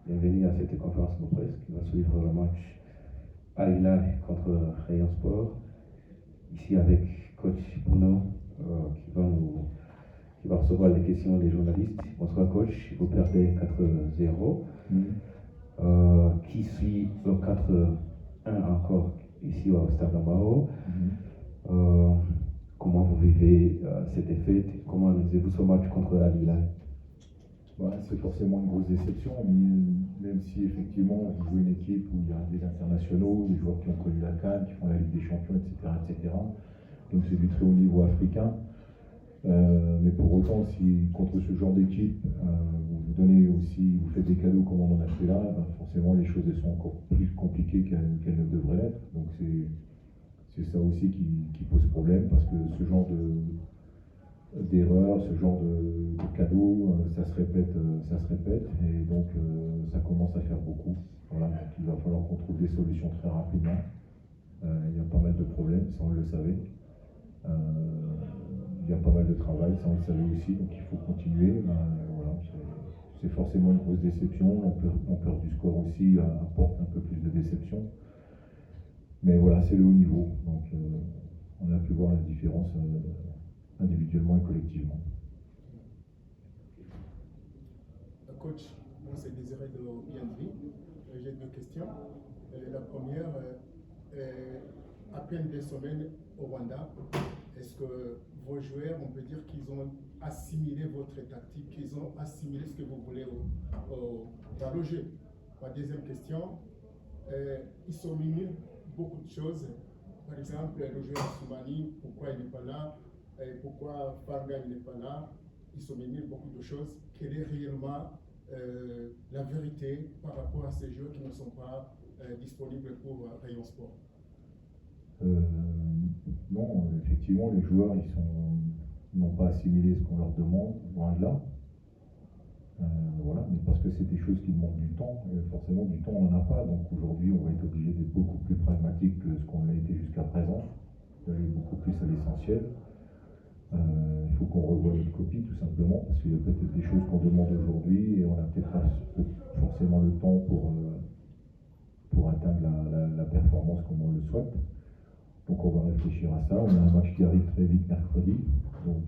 Bienvenue à cette conférence de presse qui va suivre le match Al Hilal contre Rayon Sport. Ici avec coach Bruno qui va recevoir les questions des journalistes. Bonsoir coach, vous perdez 4-0. Qui suit le 4-1 encore ici au Stade Amaro. Comment vous vivez cette défaite? Comment analysez-vous ce match contre Al Hilal? C'est forcément une grosse déception, même si effectivement on joue une équipe où il y a des internationaux, des joueurs qui ont connu la CAN, qui font la Ligue des Champions, etc. Donc c'est du très haut niveau africain. Mais pour autant, si contre ce genre d'équipe, vous faites des cadeaux comme on en a fait là, forcément les choses sont encore plus compliquées qu'elles ne devraient l'être. Donc c'est ça aussi qui pose problème, parce que ce genre d'erreurs, ce genre de cadeaux, ça se répète, et donc ça commence à faire beaucoup. Voilà, donc il va falloir qu'on trouve des solutions très rapidement. Il y a pas mal de problèmes, ça on le savait. Il y a pas mal de travail, ça on le savait aussi, donc il faut continuer. Voilà, c'est forcément une grosse déception. L'ampleur du score aussi apporte un peu plus de déception. Mais voilà, c'est le haut niveau, donc on a pu voir la différence individuellement et collectivement. Coach, moi c'est Désiré de INV. J'ai deux questions. La première, à peine 2 semaines au Rwanda, est-ce que vos joueurs, on peut dire qu'ils ont assimilé votre tactique, qu'ils ont assimilé ce que vous voulez dans le jeu? Ma deuxième question, ils sont mis beaucoup de choses. Par exemple, le joueur Soumani, pourquoi il n'est pas là? Pourquoi Farga n'est pas là? Ils sont mis beaucoup de choses. Quelle est réellement la vérité par rapport à ces joueurs qui ne sont pas disponibles pour Rayon Sport? Non, effectivement, les joueurs n'ont pas assimilé ce qu'on leur demande, loin de là. Voilà, mais parce que c'est des choses qui demandent du temps, et forcément du temps on n'en a pas, donc aujourd'hui on va être obligé d'être beaucoup plus pragmatique que ce qu'on a été jusqu'à présent, d'aller beaucoup plus à l'essentiel. Il faut qu'on revoie notre copie tout simplement, parce qu'il y a peut-être des choses qu'on demande aujourd'hui et on n'a peut-être pas forcément le temps pour atteindre la performance comme on le souhaite. Donc on va réfléchir à ça. On a un match qui arrive très vite mercredi. Donc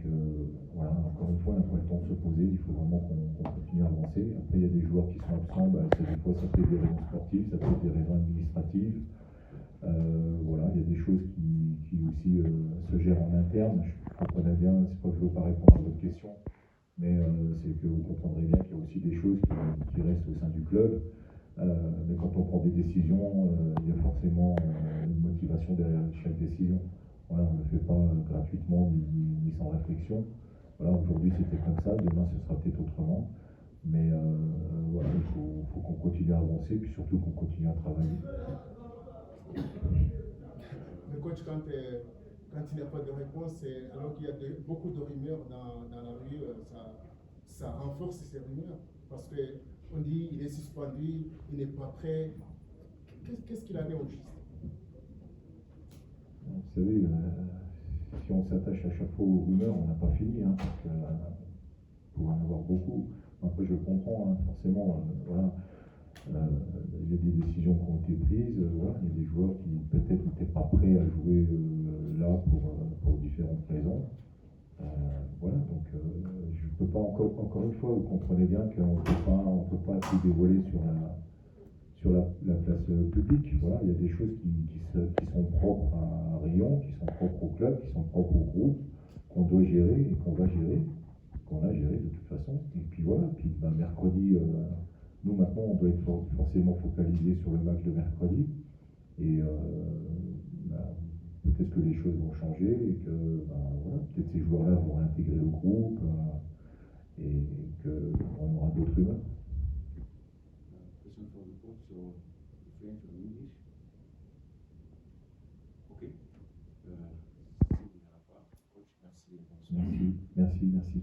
voilà, encore une fois, on n'a pas le temps de se poser. Il faut vraiment qu'on continue à avancer. Après, il y a des joueurs qui sont absents. Des fois, ça peut être des raisons sportives, ça peut être des raisons administratives. Voilà, il y a des choses qui aussi se gèrent en interne. Je comprenais bien, c'est pas que je ne veux pas répondre à votre question, mais c'est que vous comprendrez bien qu'il y a aussi des choses qui restent au sein du club. Mais quand on prend des décisions, il y a forcément une motivation derrière chaque décision. Voilà, on ne le fait pas gratuitement ni sans réflexion. Voilà, aujourd'hui c'était comme ça, demain ce sera peut-être autrement. Mais voilà, il faut qu'on continue à avancer, puis surtout qu'on continue à travailler. Le coach, quand il n'y a pas de réponse, alors qu'il y a beaucoup de rumeurs dans la rue, ça renforce ces rumeurs. Parce qu'on dit il est suspendu, il n'est pas prêt. Qu'est-ce qu'il en est au juste? Vous savez, si on s'attache à chaque fois aux rumeurs, on n'a pas fini, parce que pour en avoir beaucoup. Après, je comprends, forcément, voilà. Il y a des décisions qui ont été prises, voilà. Il y a des joueurs qui peut-être n'étaient pas prêts à jouer là pour différentes raisons. Voilà, donc je ne peux pas encore une fois, vous comprenez bien qu'on ne peut pas tout dévoiler sur la place publique. Voilà, il y a des choses qui sont propres à Rayon, qui sont propres au club, qui sont propres au groupe, qu'on doit gérer et qu'on va gérer, qu'on a géré de toute façon. Et puis voilà, puis mercredi, nous maintenant on doit être forcément focalisé sur le match de mercredi. Et peut-être que les choses vont changer et que voilà, peut-être ces joueurs-là vont réintégrer le groupe et qu'on aura d'autres rumeurs. Question for the coach, so French or English? Ok. Si vous n'en avez pas, coach, merci. Merci.